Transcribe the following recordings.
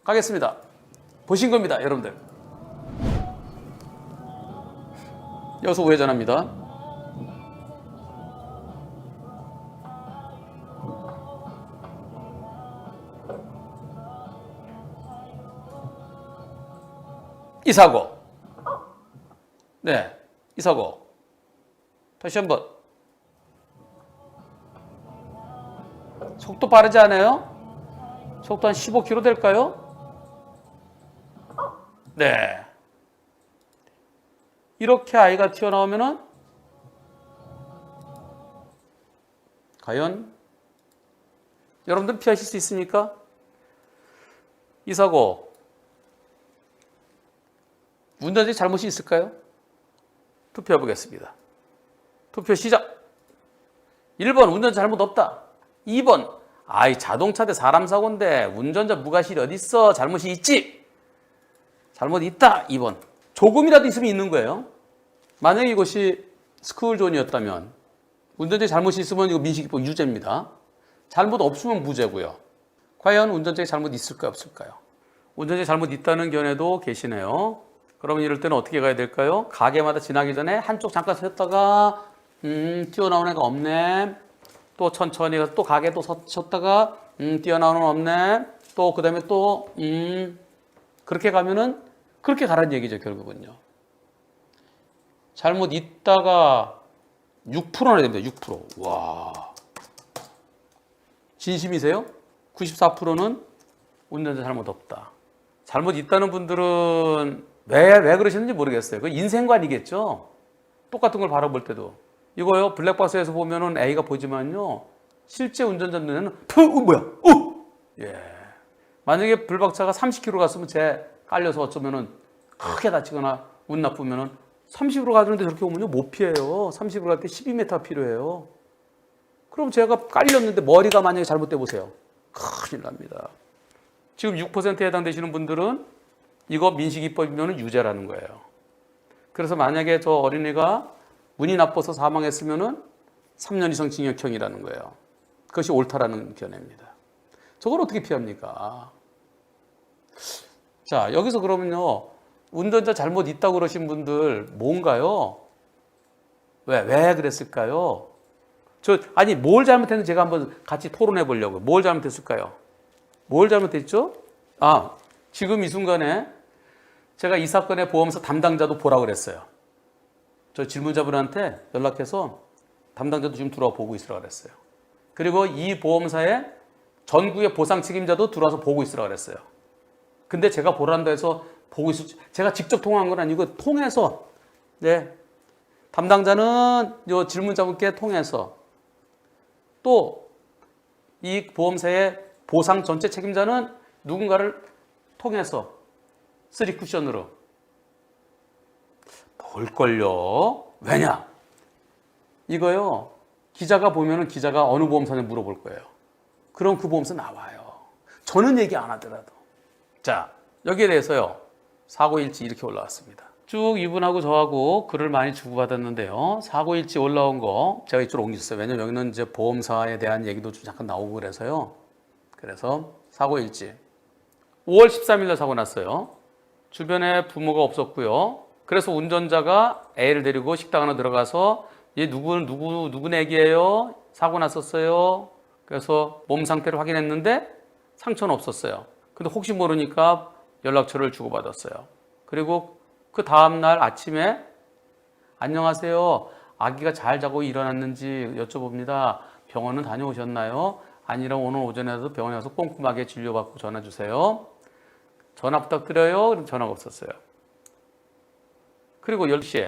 가겠습니다. 보신 겁니다, 여러분들. 여기서 우회전합니다. 이 사고. 네, 이 사고. 다시 한번. 속도 빠르지 않아요? 속도 한 15km 될까요? 네. 이렇게 아이가 튀어나오면은 과연 여러분들 피하실 수 있습니까? 이 사고 운전자의 잘못이 있을까요? 투표해 보겠습니다. 투표 시작. 1번 운전자 잘못 없다. 2번 아이 자동차 대 사람 사고인데 운전자 무과실이 어딨어? 잘못이 있지? 잘못 있다. 2번 조금이라도 있으면 있는 거예요. 만약에 이것이 스쿨존이었다면 운전자의 잘못이 있으면 이거 민식이법 유죄입니다. 잘못 없으면 무죄고요. 과연 운전자의 잘못 있을까요? 없을까요? 운전자의 잘못 있다는 견해도 계시네요. 그러면 이럴 때는 어떻게 가야 될까요? 가게마다 지나기 전에 한쪽 잠깐 섰다가 뛰어나오는 애가 없네. 또 천천히 가서 또 가게 또 섰다가 뛰어나오는 애 없네. 또 그 다음에 또 그렇게 가면은 그렇게 가라는 얘기죠, 결국은요. 잘못 있다가 6%나 됩니다. 6%. 와. 진심이세요? 94%는 운전자 잘못 없다. 잘못 있다는 분들은 왜 그러시는지 모르겠어요. 그 인생관이겠죠. 똑같은 걸 바라볼 때도. 이거요, 블랙박스에서 보면은 A가 보지만요, 실제 운전자 눈에는 뭐야? 예. 만약에 불박차가 30km 갔으면 쟤 깔려서 어쩌면은 크게 다치거나 운 나쁘면은 30으로 가는데 저렇게 오면요 못 피해요. 30으로 갈 때 12m 필요해요. 그럼 제가 깔렸는데 머리가 만약에 잘못돼 보세요. 큰일 납니다. 지금 6%에 해당되시는 분들은 이거 민식이법이면 유죄라는 거예요. 그래서 만약에 저 어린이가 운이 나빠서 사망했으면은 3년 이상 징역형이라는 거예요. 그것이 옳다라는 견해입니다. 저걸 어떻게 피합니까? 자, 여기서 그러면요, 운전자 잘못 있다고 그러신 분들 뭔가요? 왜 그랬을까요? 아니, 뭘 잘못했는지 제가 한번 같이 토론해 보려고요. 뭘 잘못했을까요? 뭘 잘못했죠? 지금 이 순간에 제가 이 사건의 보험사 담당자도 보라고 그랬어요. 저 질문자분한테 연락해서 담당자도 지금 들어와 보고 있으라고 그랬어요. 그리고 이 보험사의 전국의 보상 책임자도 들어와서 보고 있으라고 그랬어요. 근데 제가 보란다 해서 보고 제가 직접 통화한 건 아니고 통해서, 네, 담당자는 요 질문자분께 통해서 또 이 보험사의 보상 전체 책임자는 누군가를 통해서 3쿠션으로 볼걸요. 왜냐? 이거요, 기자가 보면은 기자가 어느 보험사냐 물어볼 거예요. 그럼 그 보험사 나와요. 저는 얘기 안 하더라도. 자, 여기에 대해서요, 사고일지 이렇게 올라왔습니다. 쭉 이분하고 저하고 글을 많이 주고받았는데요. 사고일지 올라온 거 제가 이쪽으로 옮겼어요. 왜냐면 여기는 이제 보험사에 대한 얘기도 좀 잠깐 나오고 그래서요. 그래서 사고일지 5월 13일 날 사고 났어요. 주변에 부모가 없었고요. 그래서 운전자가 애를 데리고 식당 하나 들어가서 얘 누구 애기예요? 사고 났었어요. 그래서 몸 상태를 확인했는데 상처는 없었어요. 근데 혹시 모르니까 연락처를 주고받았어요. 그리고 그 다음날 아침에 안녕하세요. 아기가 잘 자고 일어났는지 여쭤봅니다. 병원은 다녀오셨나요? 아니라 오늘 오전에도 병원에 가서 꼼꼼하게 진료받고 전화 주세요. 전화 부탁드려요. 그럼 전화가 없었어요. 그리고 10시에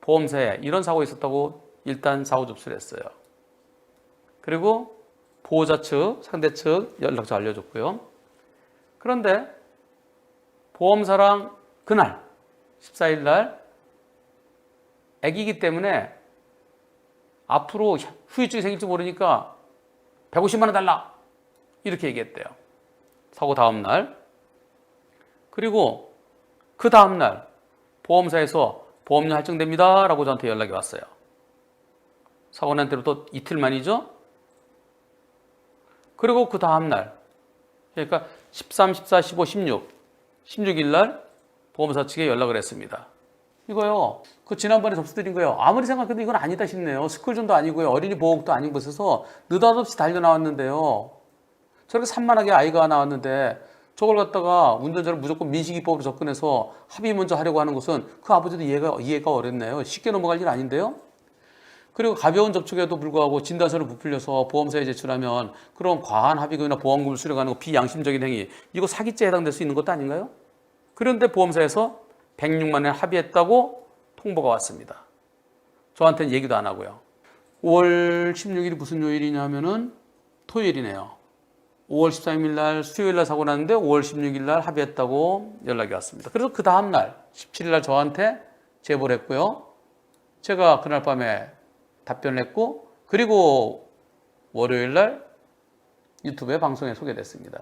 보험사에 이런 사고 있었다고 일단 사고 접수를 했어요. 그리고 보호자 측, 상대 측 연락처 알려줬고요. 그런데 보험사랑 그날 14일 날 아기이기 때문에 앞으로 후유증이 생길지 모르니까 150만 원 달라 이렇게 얘기했대요. 사고 다음 날. 그리고 그 다음 날 보험사에서 보험료 할증됩니다 라고 저한테 연락이 왔어요. 사고 난 때부터 이틀 만이죠. 그리고 그 다음 날, 그러니까 13, 14, 15, 16. 16일 날 보험사 측에 연락을 했습니다. 이거요. 그 지난번에 접수드린 거예요. 아무리 생각해도 이건 아니다 싶네요. 스쿨존도 아니고요. 어린이 보호국도 아닌 곳에서 느닷없이 달려 나왔는데요. 저렇게 산만하게 아이가 나왔는데 저걸 갖다가 운전자를 무조건 민식이법으로 접근해서 합의 먼저 하려고 하는 것은 그 아버지도 이해가 어렵네요. 쉽게 넘어갈 일 아닌데요. 그리고 가벼운 접촉에도 불구하고 진단서를 부풀려서 보험사에 제출하면 그런 과한 합의금이나 보험금을 수령하는 거 비양심적인 행위, 이거 사기죄에 해당될 수 있는 것도 아닌가요? 그런데 보험사에서 106만 원 합의했다고 통보가 왔습니다. 저한테는 얘기도 안 하고요. 5월 16일이 무슨 요일이냐면은 토요일이네요. 5월 13일 날 수요일 날 사고 났는데 5월 16일 날 합의했다고 연락이 왔습니다. 그래서 그 다음 날 17일 날 저한테 제보를 했고요. 제가 그날 밤에 답변을 했고, 그리고 월요일 날 유튜브에 방송에 소개됐습니다.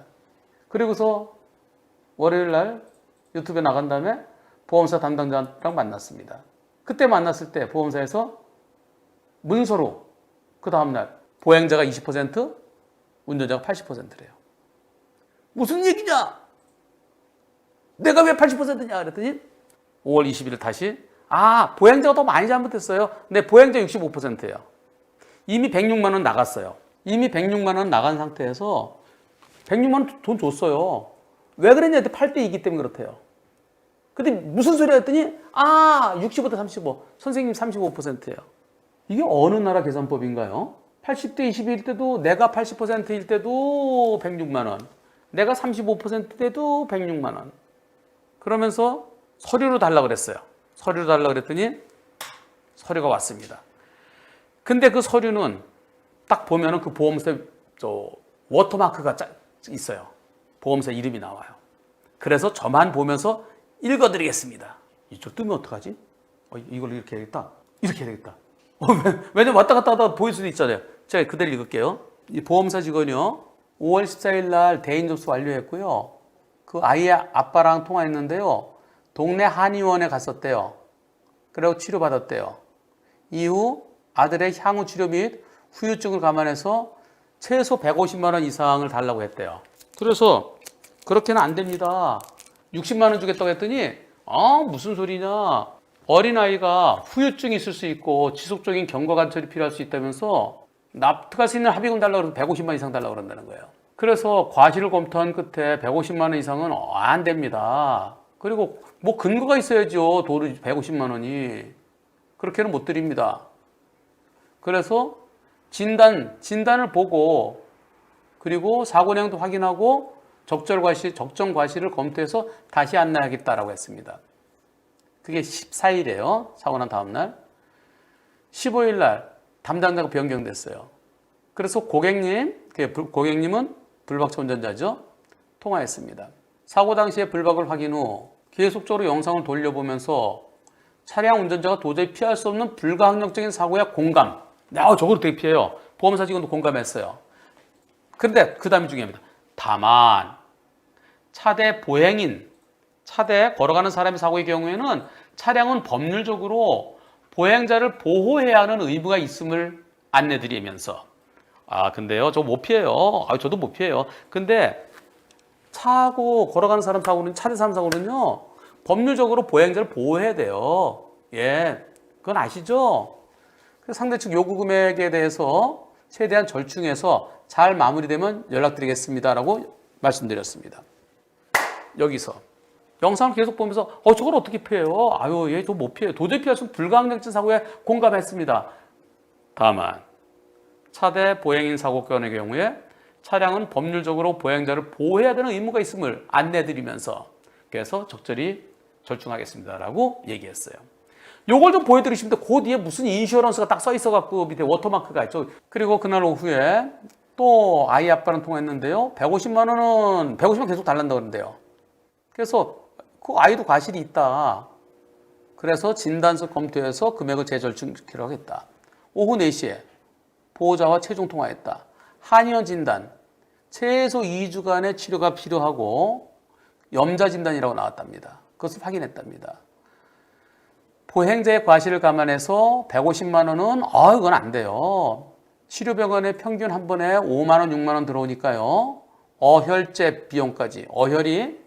그리고서 월요일 날 유튜브에 나간 다음에 보험사 담당자랑 만났습니다. 그때 만났을 때 보험사에서 문서로 그 다음날 보행자가 20%, 운전자가 80%래요. 무슨 얘기냐? 내가 왜 80%냐? 그랬더니 5월 20일 다시 보행자가 더 많이 잘못했어요. 네, 보행자 65%예요. 이미 106만 원 나갔어요. 이미 106만 원 나간 상태에서 106만 원 돈 줬어요. 왜 그랬냐 했더니 8대2기 때문에 그렇대요. 근데 무슨 소리야 했더니 65대 35. 선생님 35%예요. 이게 어느 나라 계산법인가요? 80대 20일 때도 내가 80%일 때도 106만 원. 내가 35% 때도 106만 원. 그러면서 서류로 달라고 그랬어요. 서류로 달라고 그랬더니 서류가 왔습니다. 근데 그 서류는 딱 보면은 그 보험사 워터마크가 있어요. 보험사 이름이 나와요. 그래서 저만 보면서 읽어드리겠습니다. 이쪽 뜨면 어떡하지? 이걸 이렇게 해야겠다. 이렇게 해야겠다. 왜냐면 왔다 갔다 하다 보일 수도 있잖아요. 제가 그대로 읽을게요. 이 보험사 직원이요. 5월 14일 날 대인 접수 완료했고요. 그 아이의 아빠랑 통화했는데요. 동네 한의원에 갔었대요. 그리고 치료받았대요. 이후 아들의 향후 치료 및 후유증을 감안해서 최소 150만 원 이상을 달라고 했대요. 그래서 그렇게는 안 됩니다. 60만 원 주겠다고 했더니 무슨 소리냐. 어린아이가 후유증이 있을 수 있고 지속적인 경과관찰이 필요할 수 있다면서 납득할 수 있는 합의금 달라고 그래서 150만 원 이상 달라고 그런다는 거예요. 그래서 과실을 검토한 끝에 150만 원 이상은 안 됩니다. 그리고 뭐 근거가 있어야죠. 도로 150만 원이. 그렇게는 못 드립니다. 그래서 진단을 보고 그리고 사고 내용도 확인하고 적정 과실을 검토해서 다시 안내하겠다라고 했습니다. 그게 14일이에요. 사고 난 다음 날. 15일 날 담당자가 변경됐어요. 그래서 고객님은 불박차 운전자죠. 통화했습니다. 사고 당시에 불박을 확인 후 계속적으로 영상을 돌려보면서 차량 운전자가 도저히 피할 수 없는 불가항력적인 사고에 공감. 저걸 되게 피해요. 보험사 직원도 공감했어요. 그런데 그 다음이 중요합니다. 다만 차대 걸어가는 사람의 사고의 경우에는 차량은 법률적으로 보행자를 보호해야 하는 의무가 있음을 안내드리면서 근데요, 저 못 피해요. 저도 못 피해요. 근데 걸어가는 사람 사고는 차대 사람 사고는요, 법률적으로 보행자를 보호해야 돼요. 예, 그건 아시죠? 상대 측 요구 금액에 대해서 최대한 절충해서 잘 마무리되면 연락드리겠습니다라고 말씀드렸습니다. 여기서 영상을 계속 보면서 저걸 어떻게 피해요? 얘 저 못 피해요. 도저히 피할 수 없는 불가항력적 사고에 공감했습니다. 다만 차대 보행인 사고건의 경우에 차량은 법률적으로 보행자를 보호해야 되는 의무가 있음을 안내드리면서 그래서 적절히 절충하겠습니다라고 얘기했어요. 요걸 좀 보여드리시면 그 뒤에 무슨 인슈어런스가 딱 써 있어갖고 밑에 워터마크가 있죠. 그리고 그날 오후에 또 아이 아빠랑 통화했는데요. 150만 원은 계속 달란다 그러는데요. 그래서 그 아이도 과실이 있다. 그래서 진단서 검토해서 금액을 재절충시키려고 하겠다. 오후 4시에 보호자와 최종 통화했다. 한의원 진단, 최소 2주간의 치료가 필요하고 염자 진단이라고 나왔답니다. 그것을 확인했답니다. 보행자의 과실을 감안해서 150만 원은 이건 안 돼요. 치료병원에 평균 한 번에 5만 원, 6만 원 들어오니까요. 어혈제 비용까지. 어혈이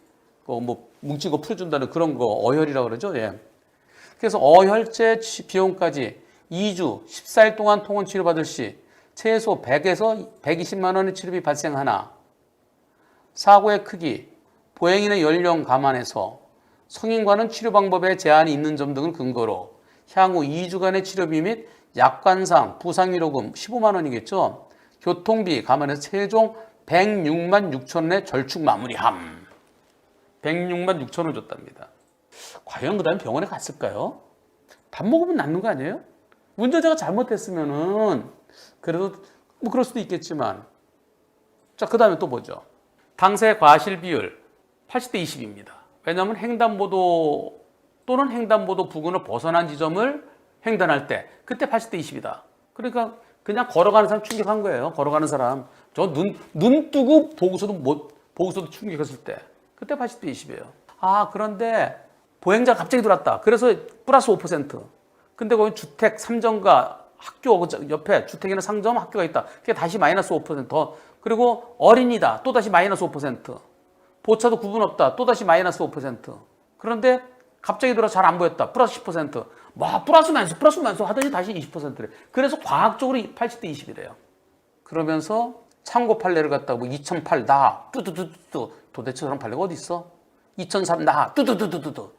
뭐 뭉친 거 풀어준다는 그런 거 어혈이라고 그러죠. 예. 그래서 어혈제 비용까지 2주 14일 동안 통원 치료받을 시 최소 100에서 120만 원의 치료비 발생하나 사고의 크기, 보행인의 연령 감안해서 성인과는 치료 방법에 제한이 있는 점 등을 근거로 향후 2주간의 치료비 및 약관상 부상위로금 15만 원이겠죠. 교통비 감안해서 최종 106만 6천 원의 절축 마무리함. 106만 6천 원 줬답니다. 과연 그 다음에 병원에 갔을까요? 밥 먹으면 낫는 거 아니에요? 운전자가 잘못했으면은 그래도 뭐 그럴 수도 있겠지만. 자, 그 다음에 또 보죠. 당세 과실 비율 80대 20입니다. 왜냐하면 횡단보도 또는 횡단보도 부근을 벗어난 지점을 횡단할 때 그때 80대 20이다. 그러니까 그냥 걸어가는 사람 충격한 거예요. 걸어가는 사람. 저 눈 뜨고 보고서도 충격했을 때 그때 80대 20이에요. 아, 그런데 보행자 갑자기 들어왔다. 그래서 플러스 5%. 근데 거기 주택 3점과 학교 옆에 주택이나 상점 학교가 있다. 그게 다시 마이너스 5% 더. 그리고 어린이다. 또 다시 마이너스 5%. 보차도 구분 없다. 또 다시 마이너스 5%. 그런데 갑자기 들어 잘 안 보였다. 플러스 10%. 막 플러스 마이너스 하더니 다시 20%래. 그래서 과학적으로 80대 20이래요. 그러면서 참고 판례를 갖다가 뭐 2008 나 뚜두두두 도대체 그런 판례가 어디 있어? 2003 나 뚜두두두두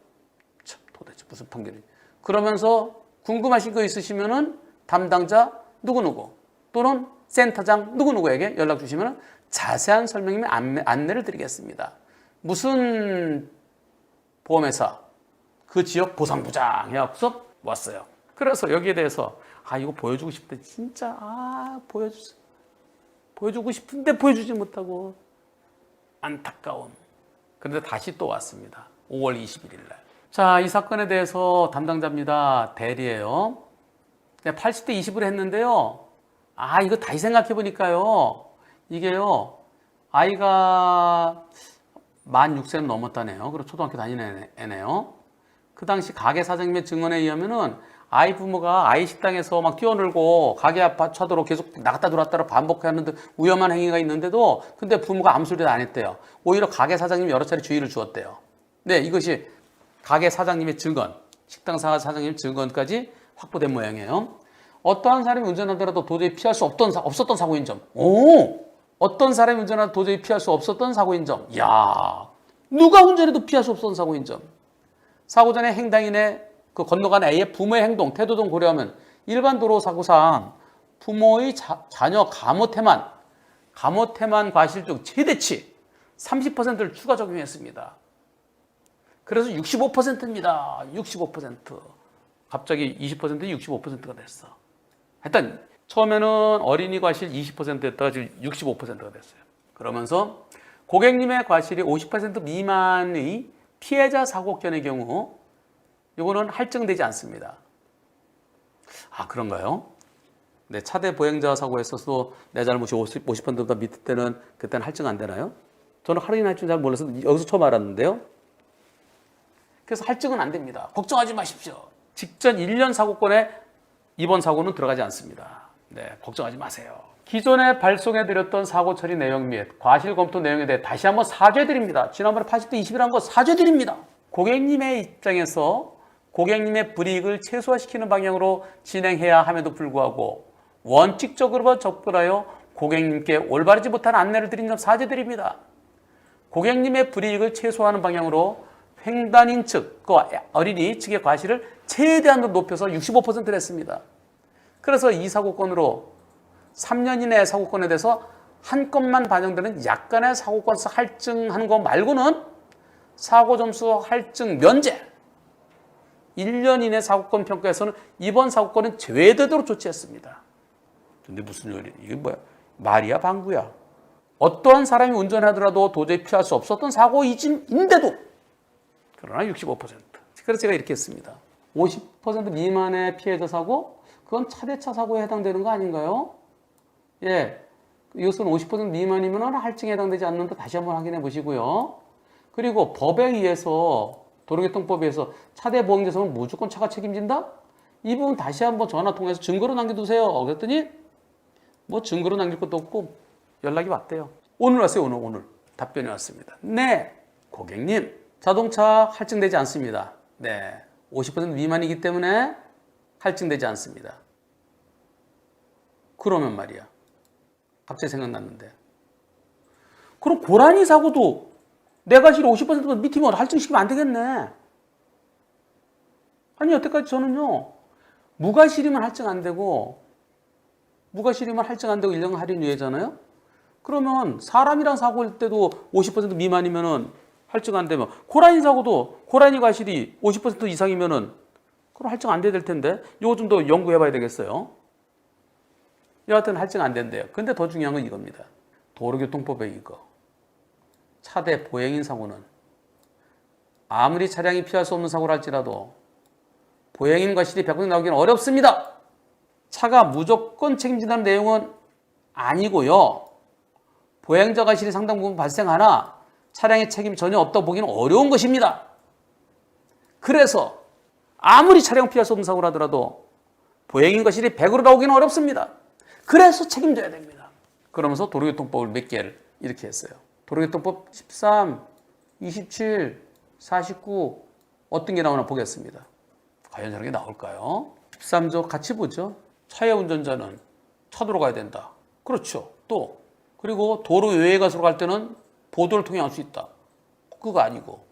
참 도대체 무슨 판결이? 그러면서 궁금하신 거 있으시면은 담당자 누구누구 또는 센터장 누구누구에게 연락 주시면 자세한 설명 및 안내를 드리겠습니다. 무슨 보험회사 그 지역 보상부장 해갖고서 왔어요. 그래서 여기에 대해서 이거 보여주고 싶대. 진짜 보여주고 싶은데 보여주지 못하고 안타까움. 그런데 다시 또 왔습니다. 5월 21일 날. 자, 이 사건에 대해서 담당자입니다. 대리예요. 80대 20을 했는데요. 이거 다시 생각해 보니까요. 이게요. 아이가 만 6세는 넘었다네요. 그리고 초등학교 다니는 애네요. 그 당시 가게 사장님의 증언에 의하면은 아이 부모가 아이 식당에서 막 뛰어놀고 가게 앞 차도로 계속 나갔다 들어왔다를 반복하는 듯 위험한 행위가 있는데도 근데 부모가 아무 소리도 안 했대요. 오히려 가게 사장님이 여러 차례 주의를 주었대요. 네, 이것이 가게 사장님의 증언, 식당 사장님 증언까지 확보된 모양이에요. 어떠한 사람이 운전하더라도 도저히 피할 수 없었던 사고인 점. 어떤 사람이 운전하다 도저히 피할 수 없었던 사고인 점. 야, 누가 운전해도 피할 수 없었던 사고인 점. 사고 전에 행당인의 그 건너간 A의 부모의 행동, 태도 등 고려하면 일반 도로 사고상 부모의 자녀 감호태만 과실 중 최대치 30%를 추가 적용했습니다. 그래서 65%입니다. 65%. 갑자기 20%이 65%가 됐어. 하여튼 처음에는 어린이 과실 20%였다가 지금 65%가 됐어요. 그러면서 고객님의 과실이 50% 미만의 피해자 사고견의 경우 이거는 할증되지 않습니다. 그런가요? 네, 차대 보행자 사고에 있어서 내 잘못이 50%보다 밑에 때는 그때는 할증 안 되나요? 저는 할인 할증 잘 몰라서 여기서 처음 알았는데요. 그래서 할증은 안 됩니다. 걱정하지 마십시오. 직전 1년 사고권에 이번 사고는 들어가지 않습니다. 네, 걱정하지 마세요. 기존에 발송해드렸던 사고 처리 내용 및 과실 검토 내용에 대해 다시 한번 사죄드립니다. 지난번에 80대 20이라는 거 사죄드립니다. 고객님의 입장에서 고객님의 불이익을 최소화시키는 방향으로 진행해야 함에도 불구하고 원칙적으로 접근하여 고객님께 올바르지 못한 안내를 드린 점 사죄드립니다. 고객님의 불이익을 최소화하는 방향으로 횡단인 측, 그 어린이 측의 과실을 최대한으로 높여서 65%를 했습니다. 그래서 이 사고건으로 3년 이내의 사고건에 대해서 한 건만 반영되는 약간의 사고건수 할증하는 거 말고는 사고 점수 할증 면제, 1년 이내 사고건 평가에서는 이번 사고건은 제외되도록 조치했습니다. 근데 무슨 요리? 이게 뭐야? 말이야 방구야. 어떠한 사람이 운전하더라도 도저히 피할 수 없었던 사고인데도 그러나 65%. 그래서 제가 이렇게 했습니다. 50% 미만의 피해자 사고, 그건 차대차 사고에 해당되는 거 아닌가요? 예, 이것은 50% 미만이면 할증에 해당되지 않는다. 다시 한번 확인해 보시고요. 그리고 법에 의해서 도로교통법에 의해서 차대 보행자성은 무조건 차가 책임진다? 이 부분 다시 한번 전화 통해서 증거로 남겨두세요. 그랬더니 뭐 증거로 남길 것도 없고 연락이 왔대요. 오늘 왔어요. 오늘 답변이 왔습니다. 네, 고객님, 자동차 할증되지 않습니다. 네, 50% 미만이기 때문에 할증되지 않습니다. 그러면 말이야, 갑자기 생각났는데, 그럼 고라니 사고도 내가 실이 50% 밑이면 할증시키면 안 되겠네. 아니, 여태까지 저는요, 무과실이면 할증 안 되고 1년 할인 이외잖아요. 그러면 사람이랑 사고일 때도 50% 미만이면은 할증 안 되면, 고라니 사고도 고라니 과실이 50% 이상이면은 그럼 할증 안 돼야 될 텐데, 이거 좀 더 연구해 봐야 되겠어요. 여하튼 할증 안 된대요. 근데 더 중요한 건 이겁니다. 도로교통법에 이거. 차대 보행인 사고는 아무리 차량이 피할 수 없는 사고를 할지라도 보행인 과실이 100% 나오기는 어렵습니다. 차가 무조건 책임진다는 내용은 아니고요. 보행자 과실이 상당 부분 발생하나 차량의 책임이 전혀 없다고 보기는 어려운 것입니다. 그래서 아무리 차량 피할 수 없는 사고를 하더라도 보행인 과실이 100으로 나오기는 어렵습니다. 그래서 책임져야 됩니다. 그러면서 도로교통법을 몇 개를 이렇게 했어요. 도로교통법 13, 27, 49 어떤 게 나오나 보겠습니다. 과연 저런 게 나올까요? 13조 같이 보죠. 차의 운전자는 차도로 가야 된다. 그렇죠. 또 그리고 도로 외의 가수로 갈 때는 보도를 통행할 수 있다. 그거 아니고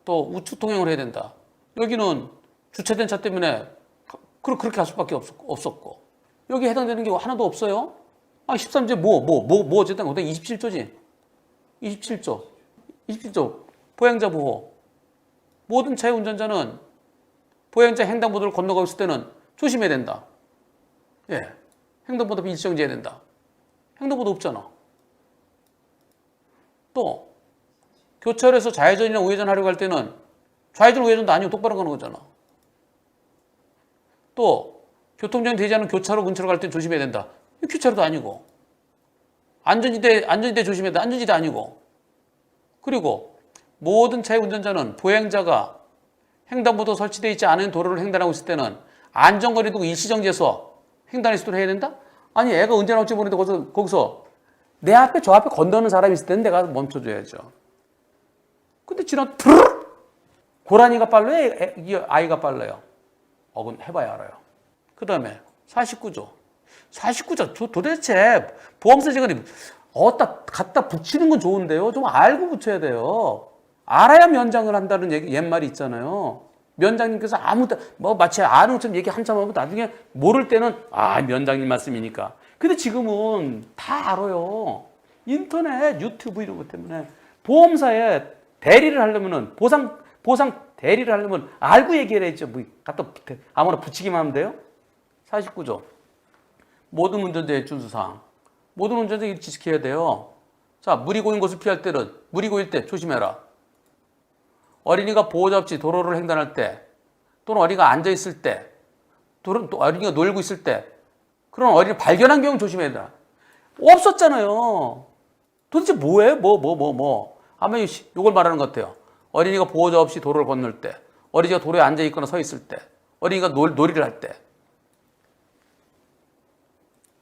또 우측 통행을 해야 된다. 여기는 주차된 차 때문에 그렇게 할 수밖에 없었고 여기 해당되는 게 하나도 없어요. 13조 어쨌든 27조지. 27조 보행자 보호. 모든 차의 운전자는 보행자 횡단보도를 건너가고 있을 때는 조심해야 된다. 예, 횡단보도 일정지해야 된다. 횡단보도 없잖아. 또 교차로에서 좌회전이나 우회전 하려고 할 때는 좌회전 우회전도 아니고 똑바로 가는 거잖아. 또 교통정리 되지 않은 교차로 근처로 갈 때는 조심해야 된다. 교차로도 아니고 안전지대 조심해야 된다. 안전지대 아니고. 그리고 모든 차의 운전자는 보행자가 횡단보도 설치되어 있지 않은 도로를 횡단하고 있을 때는 안전거리 두고 일시정지해서 횡단의 시도를 해야 된다? 아니 애가 언제 나올지 모르는데 거기서 내 앞에 저 앞에 건너는 사람이 있을 때는 내가 멈춰줘야죠. 근데 고라니가 빨라요? 아이가 빨라요? 해봐야 알아요. 그 다음에 49조. 도대체 보험사 직원이 갖다 붙이는 건 좋은데요. 좀 알고 붙여야 돼요. 알아야 면장을 한다는 옛말이 있잖아요. 면장님께서 마치 아는 것처럼 얘기 한참 하면 나중에 모를 때는 면장님 말씀이니까. 근데 지금은 다 알아요. 인터넷, 유튜브 이런 것 때문에 보험사에 대리를 하려면은 보상 대리를 하려면 알고 얘기를 했죠. 갖다 아무나 붙이기만 하면 돼요. 49조. 모든 운전자의 준수사항. 모든 운전자 일치 지켜야 돼요. 자, 물이 고인 곳을 피할 때는 물이 고일 때 조심해라. 어린이가 보호자 없이 도로를 횡단할 때 또는 어린이가 앉아있을 때 또는 또 어린이가 놀고 있을 때 그런 어린이를 발견한 경우 조심해야 된다. 없었잖아요. 도대체 뭐예요? 아마 이걸 말하는 것 같아요. 어린이가 보호자 없이 도로를 건널 때, 어린이가 도로에 앉아있거나 서 있을 때, 어린이가 놀이를 할 때,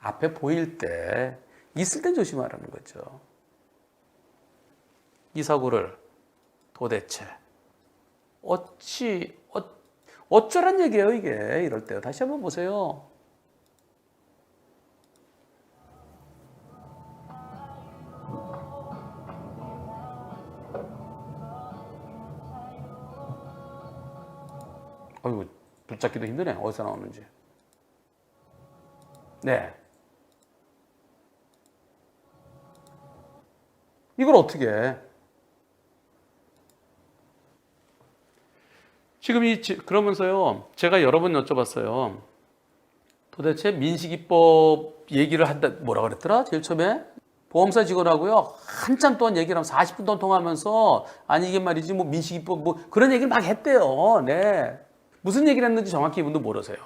앞에 보일 때, 있을 때 조심하라는 거죠. 이 사고를 도대체 어쩌란 얘기예요, 이게. 이럴 때 다시 한번 보세요. 어이구, 붙잡기도 힘드네. 어디서 나오는지. 네. 이걸 어떻게 해? 지금 그러면서요, 제가 여러 번 여쭤봤어요. 도대체 민식이법 얘기를 뭐라 그랬더라? 제일 처음에? 보험사 직원하고요, 한참 동안 얘기를 하면 40분 동안 통화하면서, 아니, 이게 말이지, 민식이법, 그런 얘기를 막 했대요. 네. 무슨 얘기를 했는지 정확히 이분도 모르세요.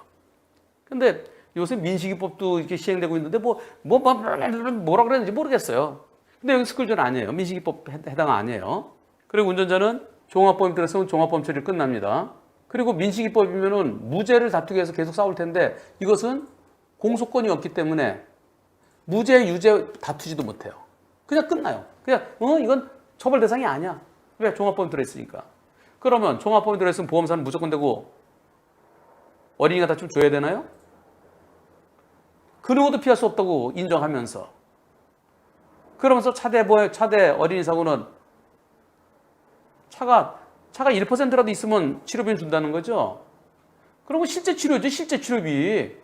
근데 요새 민식이법도 이렇게 시행되고 있는데, 뭐라 그랬는지 모르겠어요. 근데 여기 스쿨존 아니에요. 민식이법 해당 아니에요. 그리고 운전자는 종합보험 들었으면 종합보험 처리를 끝납니다. 그리고 민식이법이면은 무죄를 다투기 위해서 계속 싸울 텐데 이것은 공소권이 없기 때문에 무죄, 유죄 다투지도 못해요. 그냥 끝나요. 그냥 이건 처벌 대상이 아니야. 왜? 종합보험 들어있으니까. 그러면 종합보험 들어있으면 보험사는 무조건 되고 어린이가 다치면 줘야 되나요? 그런 것도 피할 수 없다고 인정하면서 그러면서 차대 어린이 사고는 차가 1%라도 있으면 치료비는 준다는 거죠. 그런 거 실제 치료죠. 실제 치료비.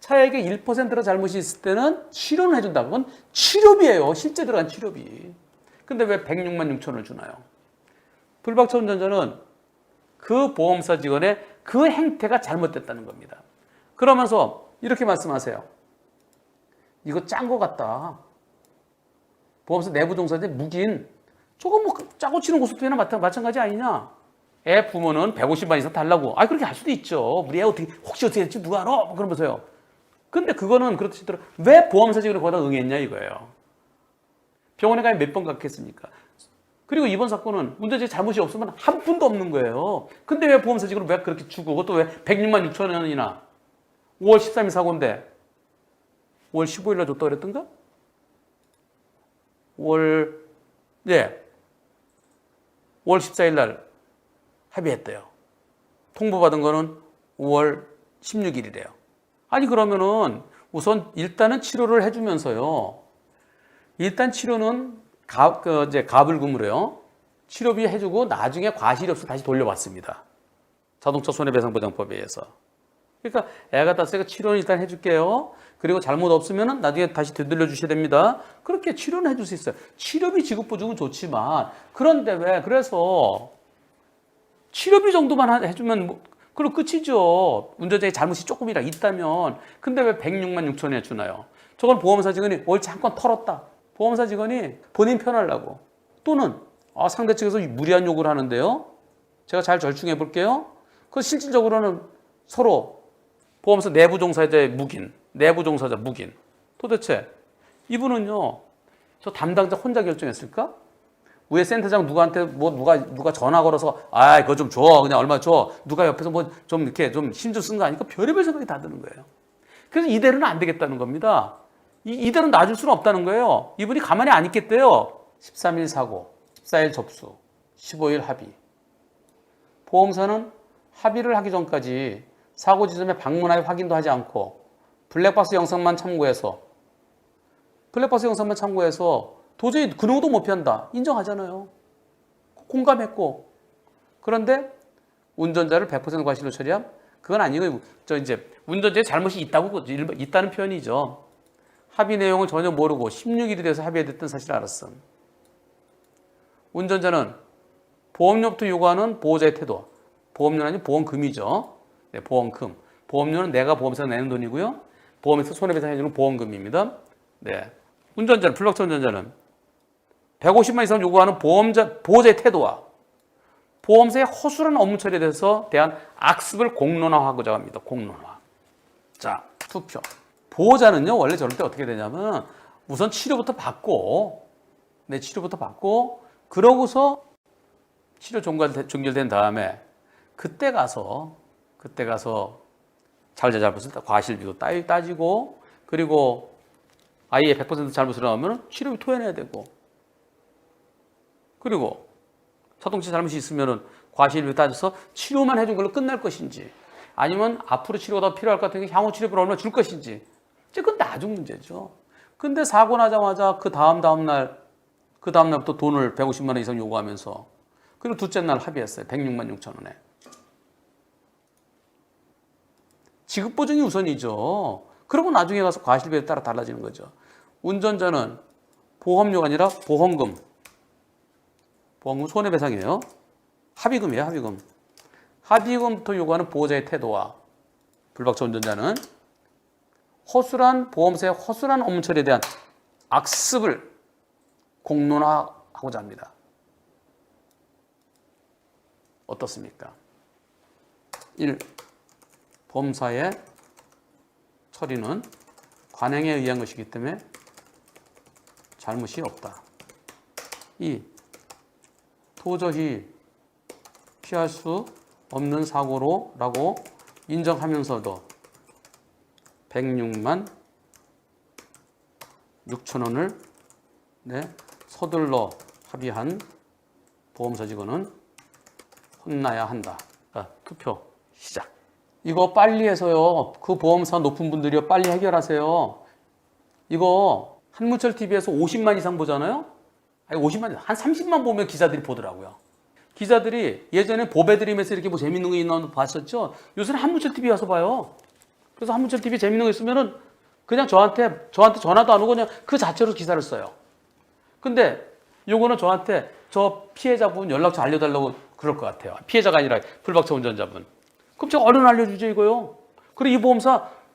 차액의 1%라 잘못이 있을 때는 치료는 해준다. 그건 치료비예요. 실제 들어간 치료비. 근데 왜 106만 6천을 주나요? 불박차 운전자는 그 보험사 직원의 그 행태가 잘못됐다는 겁니다. 그러면서 이렇게 말씀하세요. 이거 짠 거 같다. 보험사 내부 종사인데 묵인. 저거 뭐 짜고 치는 고속도로나 마찬가지 아니냐? 애 부모는 150만 이상 달라고. 그렇게 할 수도 있죠. 우리 애 혹시 어떻게 될지 누가 알아? 그러면서요. 근데 그거는 그렇다 치더라도 왜 보험사 직원이 거기다 응했냐 이거예요. 병원에 가면 몇 번 갔겠습니까? 그리고 이번 사건은 운전자의 잘못이 없으면 한 푼도 없는 거예요. 근데 왜 보험사 직원을 왜 그렇게 주고 그것도 왜 106만 6천 원이나 5월 13일 사고인데 5월 15일 날 줬다고 그랬던가? 5월 14일 날 합의했대요. 통보받은 거는 5월 16일이래요. 그러면은 우선 일단은 치료를 해주면서요. 일단 치료는 가불금으로요. 치료비 해주고 나중에 과실이 없어 다시 돌려받습니다. 자동차 손해배상보장법에 의해서. 그러니까 애가 땄으니까 치료는 일단 해줄게요. 그리고 잘못 없으면 나중에 다시 되돌려 주셔야 됩니다. 그렇게 치료는 해줄 수 있어요. 치료비 지급 보증은 좋지만 그런데 왜 그래서 치료비 정도만 해주면 그럼 끝이죠. 운전자의 잘못이 조금이라 있다면. 근데 왜 106만 6천 원에 주나요? 저건 보험사 직원이 옳지 한 건 털었다. 보험사 직원이 본인 편하려고. 또는 상대 측에서 무리한 요구를 하는데요. 제가 잘 절충해 볼게요. 그 실질적으로는 서로 보험사 내부 종사자의 묵인, 내부 종사자 묵인. 도대체 이분은요. 저 담당자 혼자 결정했을까? 위에 센터장 누구한테 누가 전화 걸어서 그거 좀 줘. 그냥 얼마 줘. 누가 옆에서 좀 이렇게 좀 힘 좀 쓴 거 아니까 별의별 생각이 다 드는 거예요. 그래서 이대로는 안 되겠다는 겁니다. 이대로 놔줄 수는 없다는 거예요. 이분이 가만히 안 있겠대요. 13일 사고, 14일 접수, 15일 합의. 보험사는 합의를 하기 전까지 사고 지점에 방문하여 확인도 하지 않고 블랙박스 영상만 참고해서 도저히 그 정도 못 피한다. 인정하잖아요. 공감했고. 그런데 운전자를 100% 과실로 처리함? 그건 아니고 이제 운전자의 잘못이 있다는 표현이죠. 합의 내용을 전혀 모르고 16일이 돼서 합의됐던 사실을 알았음. 운전자는 보험료부터 요구하는 보호자의 태도. 보험료는 아니고 보험금이죠. 네, 보험금. 보험료는 내가 보험사에 내는 돈이고요. 보험에서 손해배상 해주는 보험금입니다. 네. 불박차 운전자는 150만 이상 요구하는 보호자의 태도와 보험사의 허술한 업무 처리에 대한 악습을 공론화하고자 합니다. 공론화. 자, 투표. 보호자는요, 원래 저럴 때 어떻게 되냐면 우선 치료부터 받고, 그러고서 치료 종결된 다음에 그때 가서 잘못을 과실비도 따지고, 그리고 아이의 100% 잘못을 하면 치료비 토해내야 되고, 그리고 자동차 잘못이 있으면 과실비 따져서 치료만 해준 걸로 끝날 것인지, 아니면 앞으로 치료가 더 필요할 것 같으니까 향후 치료비를 얼마 줄 것인지, 그건 나중 문제죠. 근데 사고 나자마자 그 다음날부터 돈을 150만 원 이상 요구하면서, 그리고 둘째 날 합의했어요. 106만 6천 원에. 지급 보증이 우선이죠. 그러고 나중에 가서 과실비에 따라 달라지는 거죠. 운전자는 보험료가 아니라 보험금 손해배상이에요. 합의금이에요. 합의금부터 요구하는 보호자의 태도와 불박차 운전자는 보험사의 허술한 업무 처리에 대한 악습을 공론화하고자 합니다. 어떻습니까? 1. 보험사의 처리는 관행에 의한 것이기 때문에 잘못이 없다. 2. 도저히 피할 수 없는 사고라고 인정하면서도 106만 6천 원을 네, 서둘러 합의한 보험사 직원은 혼나야 한다. 자, 투표 시작. 이거 빨리 해서요. 그 보험사 높은 분들이요. 빨리 해결하세요. 이거 한문철 TV에서 50만 이상 보잖아요. 아니 50만, 한 30만 보면 기자들이 보더라고요. 기자들이 예전에 보배드림에서 이렇게 뭐 재밌는 거 있나 봤었죠. 요새는 한문철 TV 와서 봐요. 그래서 한문철 TV 재밌는 거 있으면은 그냥 저한테 전화도 안 오고 그냥 그 자체로 기사를 써요. 근데 요거는 저한테 저 피해자분 연락처 알려달라고 그럴 것 같아요. 피해자가 아니라 불박차 운전자분. 그럼 제가 얼른 알려주죠 이거요. 그리고 이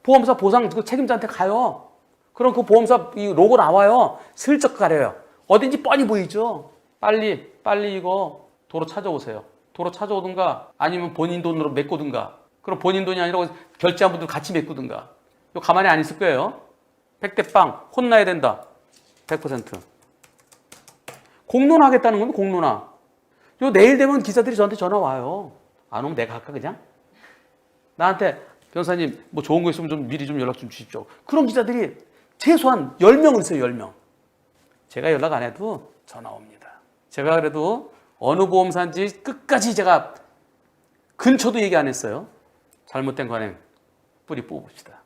보험사 보상 그 책임자한테 가요. 그럼 그 보험사 이 로고 나와요. 슬쩍 가려요. 어딘지 뻔히 보이죠. 빨리 이거 도로 찾아오세요. 도로 찾아오든가 아니면 본인 돈으로 메꾸든가. 그럼 본인 돈이 아니라 결제한 분들 같이 메꾸든가. 이거 가만히 안 있을 거예요. 100대 빵 혼나야 된다. 100%. 공론화하겠다는 겁니다. 공론화. 요 내일 되면 기자들이 저한테 전화 와요. 안 오면 내가 할까 그냥? 나한테 변호사님 뭐 좋은 거 있으면 좀 미리 좀 연락 좀 주십시오. 그런 기자들이 최소한 10명은 있어요. 10명. 제가 연락 안 해도 전화 옵니다. 제가 그래도 어느 보험사인지 끝까지 제가 근처도 얘기 안 했어요. 잘못된 관행 뿌리 뽑읍시다.